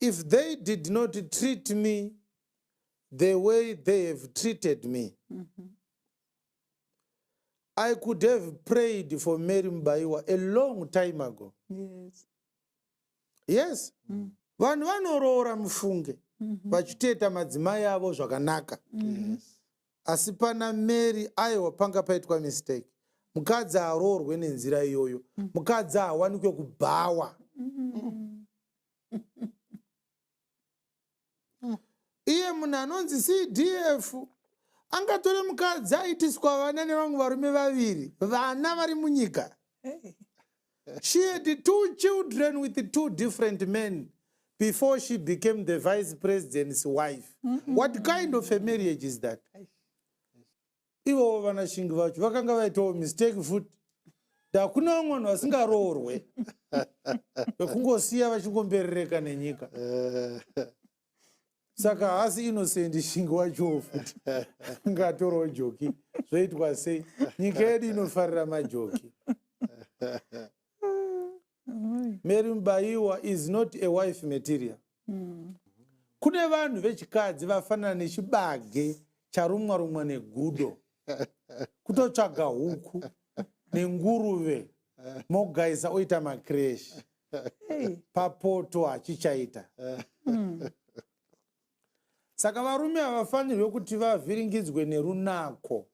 if they did not treat me the way they have treated me, I could have prayed for Mary Mubaiwa a long time ago. Yes. Yes. Vanhu vanoroora mufunge vachitoita madzimai avo zvakanaka. Asi pana Mary aiwa panga paitwa mistake. Mukadzi aroorwe nenzira iyoyo. Mukadzi awanikwe kubhawa. Iye munhu anonzi CDF angatore mukadzi aitiswa vana nevamwe varume vaviri, vana vari munyika. She had 2 children with 2 different men before she became the vice president's wife. What kind of a marriage is that? Ivo vanashingi vacho vakanga vaitawo mistake futi. Hakuna vamwe vanhu vasingaroorwe. Vekungosiya vachingomberereka nenyika. Saka hasi innocent shingi wacho futi. Ngatorowo joki. Zvoitwa sei? Nyika yedu inofarira majoki. Mary Mubaiwa is not a wife material. Kune vanhu vechikadzi vafanana nechibage charumwa rumwa negudo. Kutotsvaga huku nenguruve mogaisa oita makreshi. Papoto hachichaita. Saka varume havafanirwe kuti vavhiringidzwe nerunako.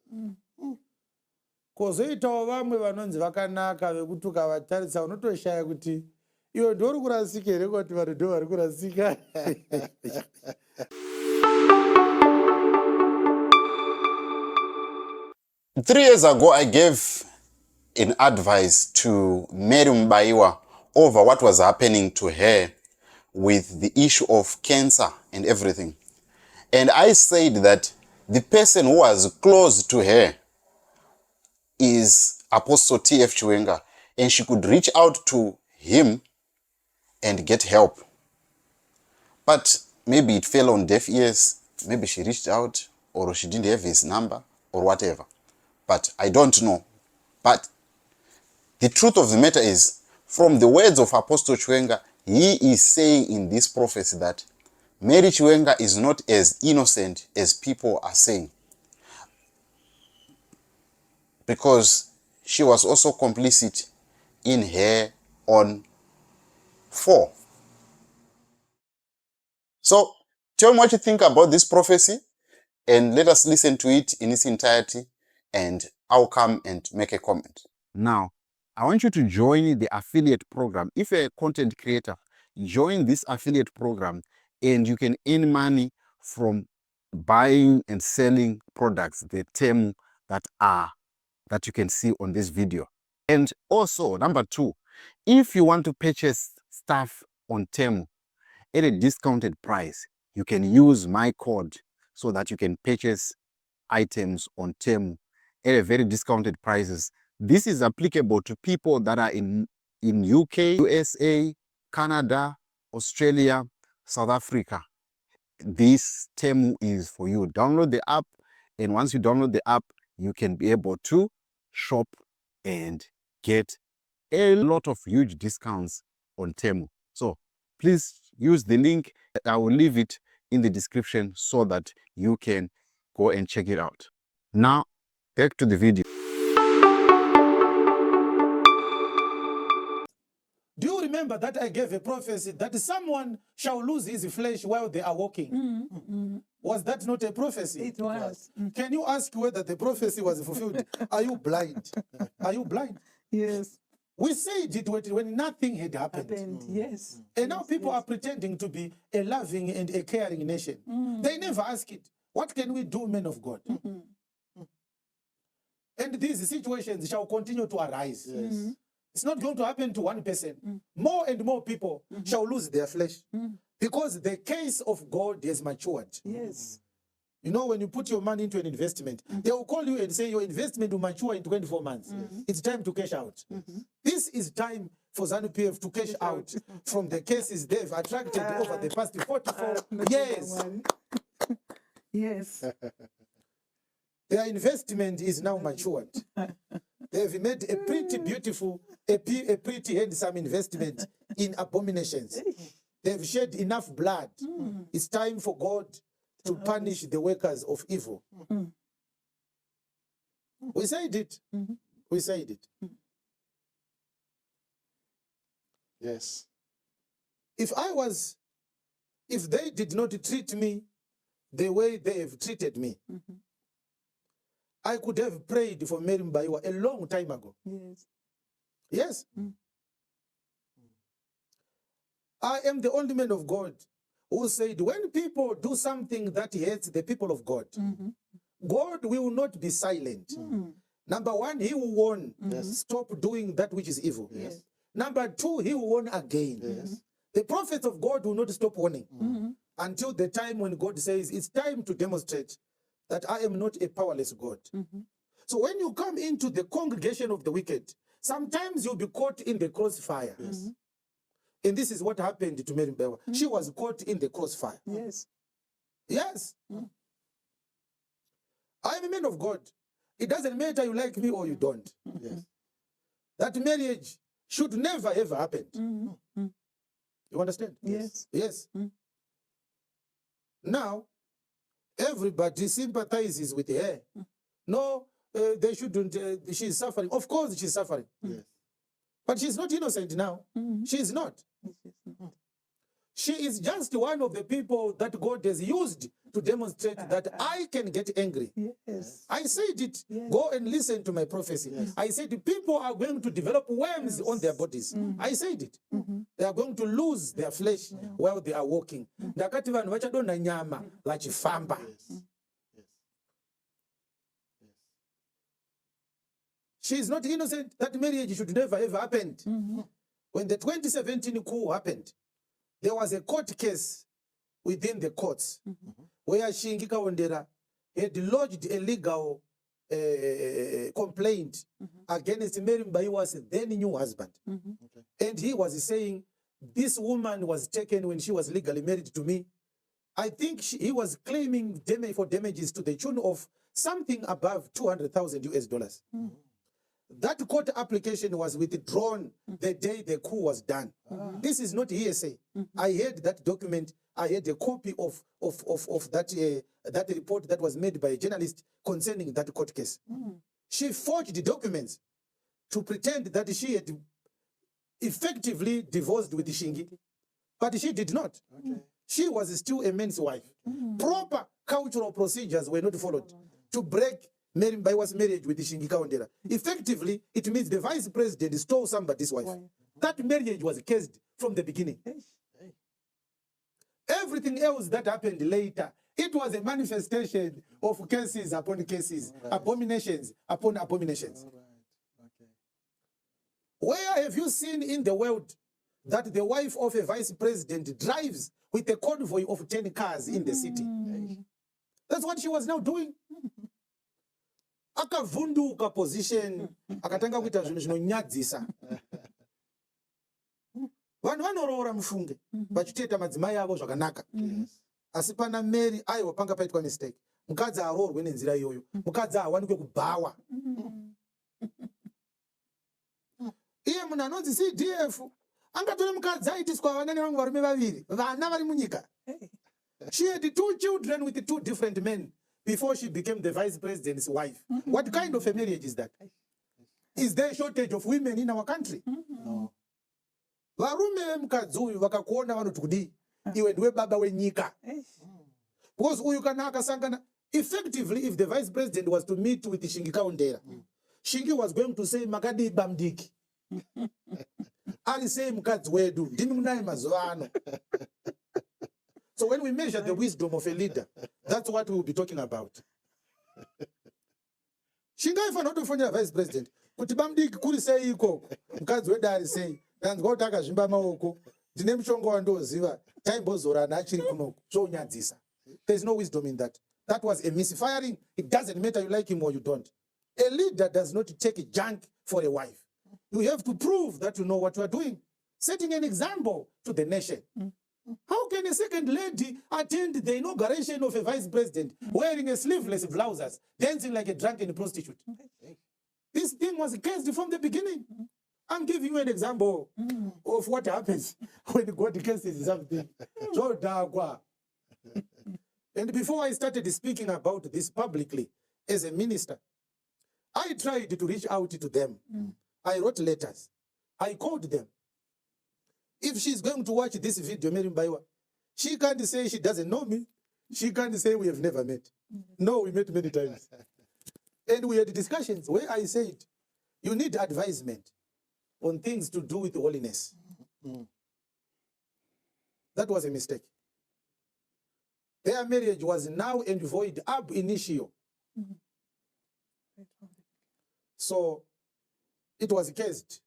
Kozoitawo vamwe vanonzi vakanaka vekuti ukavatarisa unotoshaya kuti iwe ndori kurasika here kuti vanhu ndo vari kurasika. Three years ago, I gave an advice to Mary Mubaiwa over what was happening to her with the issue of cancer and everything. And I said that the person who was close to her is Apostle T.F. Chiwenga, and she could reach out to him and get help. But maybe it fell on deaf ears, maybe she reached out, or she didn't have his number, or whatever. But I don't know. But the truth of the matter is, from the words of Apostle Chiwenga, he is saying in this prophecy that Mary Chiwenga is not as innocent as people are saying, because she was also complicit in her own fall. So tell me what you think about this prophecy, and let us listen to it in its entirety, and I'll come and make a comment. Now, I want you to join the affiliate program. If you're a content creator, join this affiliate program and you can earn money from buying and selling products, the term that you can see on this video. And also, number 2, if you want to purchase stuff on Temu at a discounted price, you can use my code so that you can purchase items on Temu at a very discounted prices. This is applicable to people that are in UK, USA, Canada, Australia, South Africa. This Temu is for you. Download the app, and once you download the app, you can be able to shop and get a lot of huge discounts on Temu. So please use the link. I will leave it in the description so that you can go and check it out. Now, back to the video. Do you remember that I gave a prophecy that someone shall lose his flesh while they are walking? Was that not a prophecy? It was. Can you ask whether the prophecy was fulfilled? Are you blind? Are you blind? Yes. We said it when nothing had happened. Yes. And now people are pretending to be a loving and a caring nation. They never ask it. What can we do, men of God? And these situations shall continue to arise. Yes. It's not going to happen to one person. More and more people shall lose their flesh because the case of God has matured. Yes. You know, when you put your money into an investment, they will call you and say your investment will mature in 24 months. It's time to cash out. This is time for ZANU-PF to cash out from the cases they've attracted over the past 44 years. Yes. Their investment is now matured. They've made a pretty beautiful, a pretty handsome investment in abominations. They've shed enough blood. It's time for God to punish the workers of evil. We said it. We said it. Yes. If they did not treat me the way they have treated me, I could have prayed for Mary Mubaiwa a long time ago. Yes. Yes. I am the only man of God who said when people do something that hurts the people of God, God will not be silent. Number one, he will warn, stop doing that which is evil. Yes. Number two, he will warn again. Yes. The prophets of God will not stop warning until the time when God says, it's time to demonstrate that I am not a powerless God. So when you come into the congregation of the wicked, sometimes you'll be caught in the crossfire. Yes. And this is what happened to Mary Mubaiwa. She was caught in the crossfire. Yes. Yes. I'm a man of God. It doesn't matter you like me or you don't. Yes. That marriage should never ever happen. You understand? Yes. Yes. Now, everybody sympathizes with her. No, they shouldn't. She's suffering. Of course, she's suffering. Yes. But she's not innocent now. She's not. She is just one of the people that God has used to demonstrate that I can get angry. Yes. I said it. Yes. Go and listen to my prophecy. Yes. I said people are going to develop worms on their bodies. I said it. They are going to lose their flesh while they are walking. Ndakati vanhu vachadonha nyama vachifamba. Yes. Yes. She is not innocent. That marriage should never ever happen. When the 2017 coup happened, there was a court case within the courts where Shingi Kawondera had lodged a legal complaint against Mary Mubaiwa's then new husband. And he was saying, this woman was taken when she was legally married to me. I think he was claiming damages to the tune of something above 200,000 US dollars. That court application was withdrawn the day the coup was done. This is not hearsay. I had that document. I had a copy of that report that was made by a journalist concerning that court case. She forged the documents to pretend that she had effectively divorced with Shingi, but she did not. She was still a man's wife. Proper cultural procedures were not followed to break Mary Mubaiwa's marriage with Shingi Kawondera. Effectively, it means the vice president stole somebody's wife. That marriage was cased from the beginning. Everything else that happened later, it was a manifestation of cases upon cases, abominations upon abominations. Where have you seen in the world that the wife of a vice president drives with a convoy of 10 cars in the city? That's what she was now doing. Akavunduka position, akatanga kuita zvinhu zvinonyadzisa. Vanhu vanoroora mufunge vachitoita madzimai avo zvakanaka. Asi pana Mary aiwa panga paitwa mistake. Mukadzi aroorwe nenzira iyoyo. Mukadzi awanikwe kubhawa. Iye munhu anonzi CDF angatore mukadzi aitiswa vana nevamwe varume vaviri. Vana vari munyika. She had 2 children with 2 different men before she became the vice president's wife. What kind of a marriage is that? Is there a shortage of women in our country? No. Varume vemukadzi uyu vakakuona vanoti kudii? Iwe ndiwe baba wenyika. Because uyu kana akasangana, effectively, if the vice president was to meet with Shingi Kawondera, Shingi was going to say, Makadi bamdiki. Ari say mukadzi wedu, ndimi munaye mazuva ano. So when we measure the wisdom of a leader, that's what we'll be talking about. Shingai not to find a vice president. Kuti bamdiki kuri sei iko. Mukadzi wedu ari sei. Ndanzwa kuti akazvimba maoko. Ndine mushonga wandoziva. Taimbozorana achiri kunoko. Zvonyadzisa. There's no wisdom in that. That was a misfiring. It doesn't matter you like him or you don't. A leader does not take junk for a wife. You have to prove that you know what you are doing. Setting an example to the nation. How can a second lady attend the inauguration of a vice president wearing a sleeveless blouses, dancing like a drunken prostitute? This thing was cast from the beginning. I'm giving you an example of what happens when God cases something. And before I started speaking about this publicly as a minister, I tried to reach out to them. I wrote letters. I called them. If she's going to watch this video, Mary Mubaiwa, she can't say she doesn't know me. She can't say we have never met. No, we met many times. And we had discussions where I said, you need advisement on things to do with holiness. That was a mistake. Their marriage was now and void ab initio. So it was cased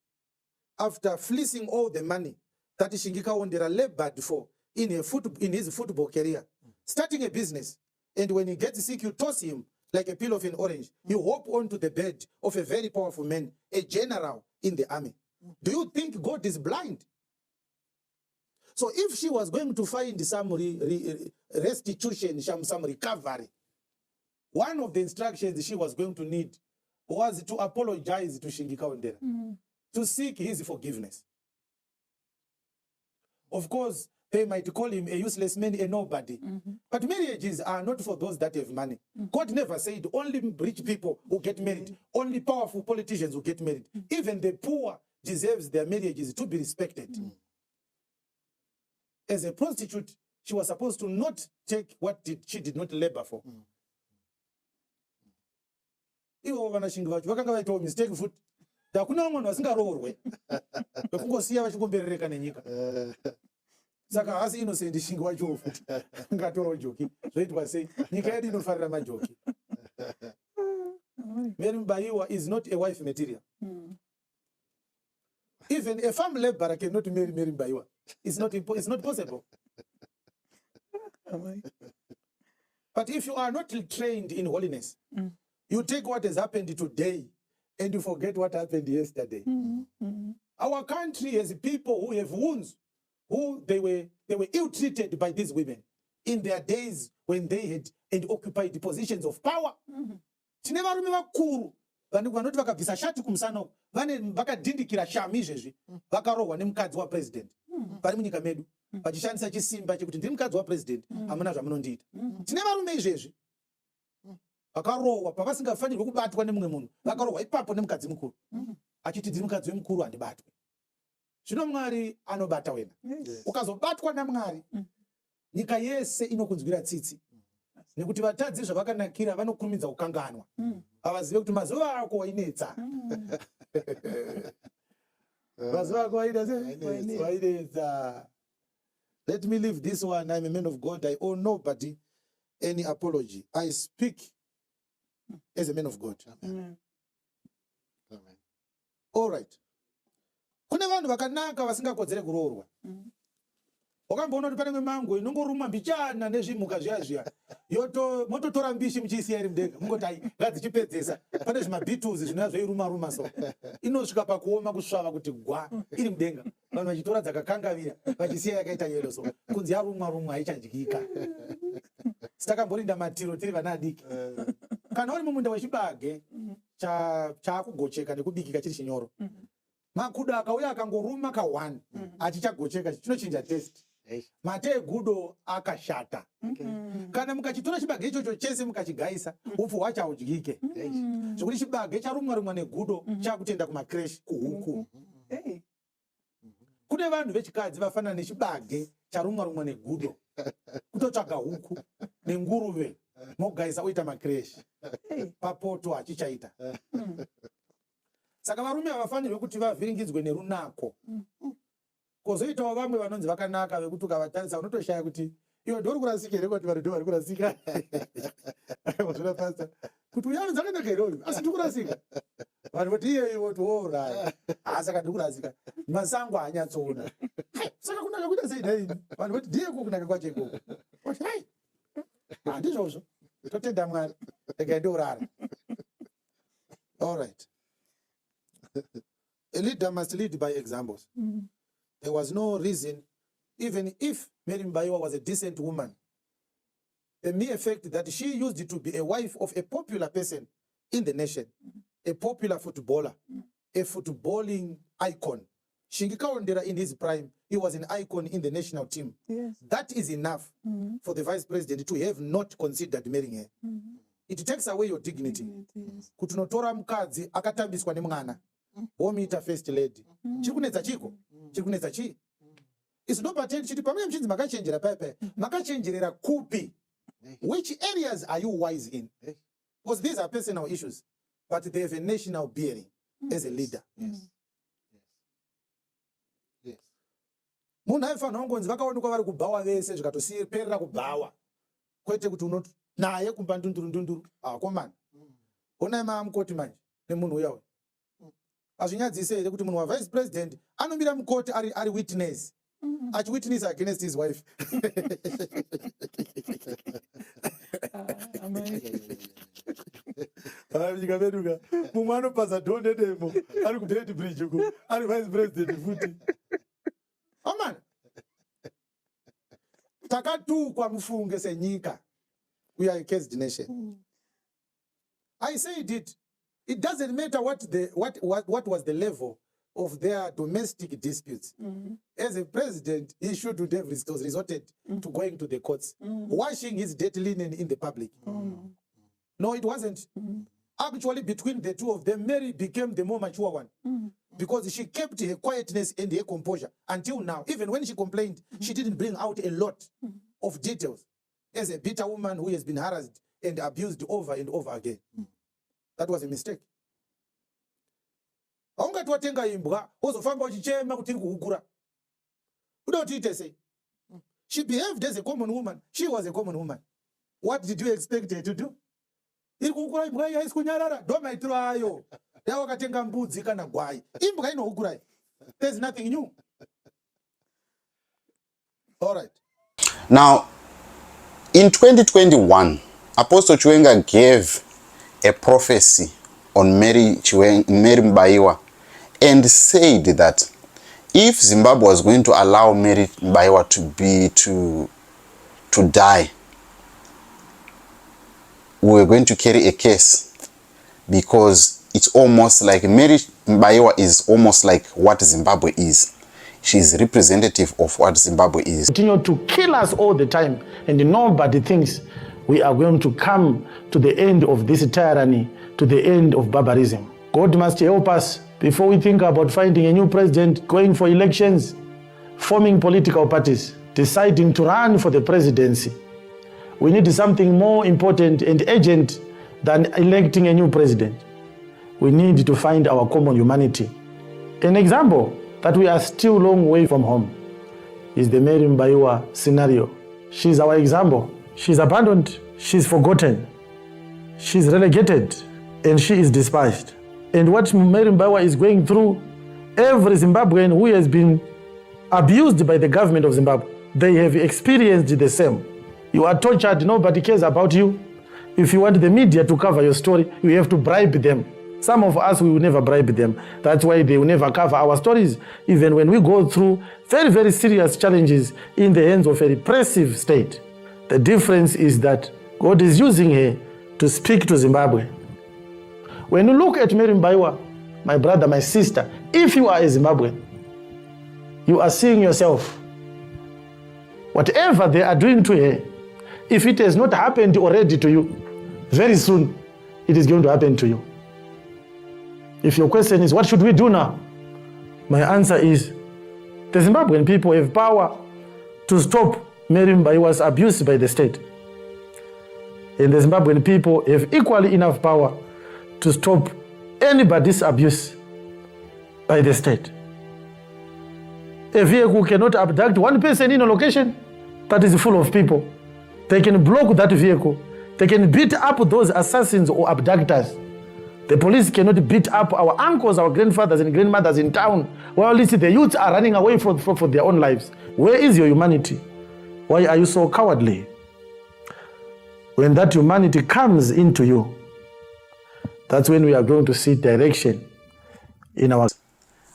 after fleecing all the money that Shingika Wondera labored for in his football career, starting a business. And when he gets sick, you toss him like a peel of an orange. You hop onto the bed of a very powerful man, a general in the army. Do you think God is blind? So if she was going to find some restitution, some recovery, one of the instructions she was going to need was to apologize to Shingika Wondera, to seek his forgiveness. Of course, they might call him a useless man, a nobody. But marriages are not for those that have money. God never said only rich people who get married, only powerful politicians who get married. Even the poor deserves their marriages to be respected. As a prostitute, she was supposed to not take what she did not labor for. Ivo vanashingi vacho vakanga vaitawo mistake futi. Hakuna mwana vasingaroorwe. Vakungosiya vachingomberereka nenyika. Saka hasi innocent shingi wacho futi. Ngatoro joki. Zvoitwa sei? Nyika yedu inofarira majoki. Mary Mubaiwa is not a wife material. Even a farm laborer cannot marry Mary Mubaiwa. It's not possible. But if you are not trained in holiness, you take what has happened today and you forget what happened yesterday. Our country has people who have wounds, who they were ill-treated by these women in their days when they had and occupied the positions of power. Tine varume vakuru vanoti vakabvisa shati kumusana vakadhindikira shami izvezvi vakarohwa nemukadzi wapresident vari munyika medu vachishandisa chisimba chekuti ndiri mukadzi wapresident hamuna zvamunondiita. Tine varume izvezvi vakarohwa pavasingafanirwi kubatwa nemumwe munhu, vakarohwa ipapo nemukadzi mukuru achiti ndiri mukadzi wemukuru handibatwe. Zvino Mwari anobata wena. Ukazobatwa naMwari, nyika yese inokunzwira tsitsi. Nekuti vatadzi zvavakanakira vanokurumidza kukanganwa. Havazive kuti mazuva ako wainetsa. Mazuva ako wainetsa. Let me leave this one. I'm a man of God. I owe nobody any apology. I speak as a man of God. Amen. Amen. All right. Kune vanhu vakanaka vasingakodzere kuroorwa. Wakamboona kuti pane mwemango inongoruma mbichana nezvimhuka zviya mototora mbishi muchiisiya iri mudenga mungoti ai ngadzichipedzesa. Pane zvimabhituzi zvinova zveiruma so inosvika pakuoma kusvava kuti gwa iri mudenga, vanhu vachitora dzakakangavira vachisiya yakaita yelo so kunzi yarumwa haichadyika. Sitakamborinda matiro tiri vana adiki. Kana uri mumunda wechibage chaakugocheka nekubikika chiri chinyoro, makudo akauya akangoruma ka1 achichagocheka chinochinja test. Mate egudo akashata. Kana mukachitora chibage ichocho chese mukachigaisa upfu hwacho haudyike. Zvokuti chibage charumwa negudo chakutenda kumakreshi kuhuku. Kune vanhu vechikadzi vafanana nechibage charumwa negudo kutotsvaga huku nenguruve mogaisa oita makreshi papoto hachichaita. Saka varume havafanirwi kuti vavhiringidzwe nerunako. Kozoitawo vamwe vanonzi vakanaka vekuti ukavatarisa unotoshaya kuti iwe ndori kurasika here kuti vanhu ndovari kurasika. Zvona pasta kuti uya anonzi akanaka here uyu asi ndiri kurasika. Vanhu voti iye voti oraya saka ndiri kurasika masango haanyatsoona. Saka kunaka kuita sei nhaini? Vanhu voti ndiyeko kunaka kwacho ikoko. Oti hai handizvozvo totenda Mwari regai ndiorara. All right. A leader must lead by examples. There was no reason, even if Mary Mubaiwa was a decent woman, the mere fact that she used to be a wife of a popular person in the nation, a popular footballer, a footballing icon. Shingi Kaondera in his prime, he was an icon in the national team. Yes. That is enough for the vice president to have not considered marrying her. It takes away your dignity. Kutunotora mukadzi akatambiswa nemwana. Womuita first lady. Chikunetsa chiko? Chikunetsa chi? It's not patent chiti pamwe mchinzi makachenjera pepe. Makachenjerera kupi. Which areas are you wise in? Because these are personal issues, but they have a national bearing as a leader. Munhu aifanira kungonzi vakaonekwa vari kubhawa vese zvikatosiperera kubhawa. Kwete kuti unoti naye kumba ndunduru. Komana. Onai maamukoti manje nemunhu uya uyu. Azvinyadzise here kuti munhu wa vice president anomira mukoti ari witness. Witness against his wife. Ndikaveruka mumwe anopasa dhonde demo ari kubed bridge uko ari vice president futi. Aman. Takatukwa mufunge senyika. We are a cursed nation. I said it. It doesn't matter what was the level of their domestic disputes. As a president, he should have resorted to going to the courts, washing his dirty linen in the public. No, it wasn't. Actually, between the two of them, Mary became the more mature one. Because she kept her quietness and her composure until now. Even when she complained, she didn't bring out a lot of details. As a bitter woman who has been harassed and abused over and over again. That was a mistake. Aungatwatenga imbwa, wozofamba uchichema kuti kuhukura. Udotite say. She behaved as a common woman. She was a common woman. What did you expect her to do? Irikuhukura imbwa ya isikunyarara. Doma itiro ayo. Yawa katenga mbudzi kana gwai. Imbwa inohukura. There's nothing new. All right. Now, in 2021, Apostle Chiwenga gave a prophecy on Mary Mubaiwa and said that if Zimbabwe was going to allow Mary Mubaiwa to die, we were going to carry a case, because it's almost like Mary Mubaiwa is almost like what Zimbabwe is. She's representative of what Zimbabwe is. Continue to kill us all the time, and nobody thinks we are going to come to the end of this tyranny, to the end of barbarism. God must help us before we think about finding a new president, going for elections, forming political parties, deciding to run for the presidency. We need something more important and urgent than electing a new president. We need to find our common humanity. An example that we are still a long way from home is the Mary Mubaiwa scenario. She's our example. She's abandoned, she's forgotten, she's relegated, and she is despised. And what Mary Mubaiwa is going through, every Zimbabwean who has been abused by the government of Zimbabwe, they have experienced the same. You are tortured, nobody cares about you. If you want the media to cover your story, you have to bribe them. Some of us, we will never bribe them. That's why they will never cover our stories, even when we go through very, very serious challenges in the hands of a repressive state. The difference is that God is using her to speak to Zimbabwe. When you look at Mary Mubaiwa, my brother, my sister, if you are a Zimbabwean, you are seeing yourself. Whatever they are doing to her, if it has not happened already to you, very soon it is going to happen to you. If your question is, what should we do now? My answer is, the Zimbabwean people have power to stop Mary Mubaiwa's abuse by the state. And the Zimbabwean people have equally enough power to stop anybody's abuse by the state. A vehicle cannot abduct one person in a location that is full of people. They can block that vehicle. They can beat up those assassins or abductors. The police cannot beat up our uncles, our grandfathers and grandmothers in town, while the youths are running away for their own lives. Where is your humanity? Why are you so cowardly? When that humanity comes into you, that's when we are going to see direction in our...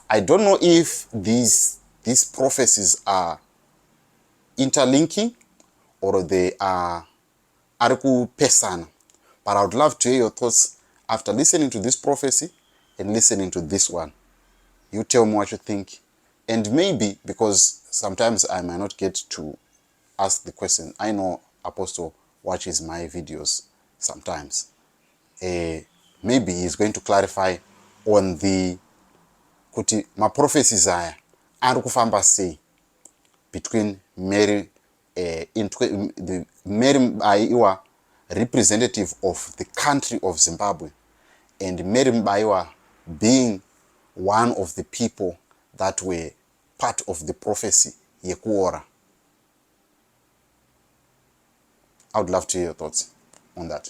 I don't know if these prophecies are interlinking or they are pesana, but I would love to hear your thoughts after listening to this prophecy and listening to this one. You tell me what you think. And maybe, because sometimes I might not get to ask the question, I know Apostle watches my videos sometimes. Maybe he's going to clarify on the kuti maprophecies aya ari kufamba sei between Mary the Mary Mubaiwa, representative of the country of Zimbabwe, and Mary Mubaiwa being one of the people that were part of the prophecy yekuora. I would love to hear your thoughts on that.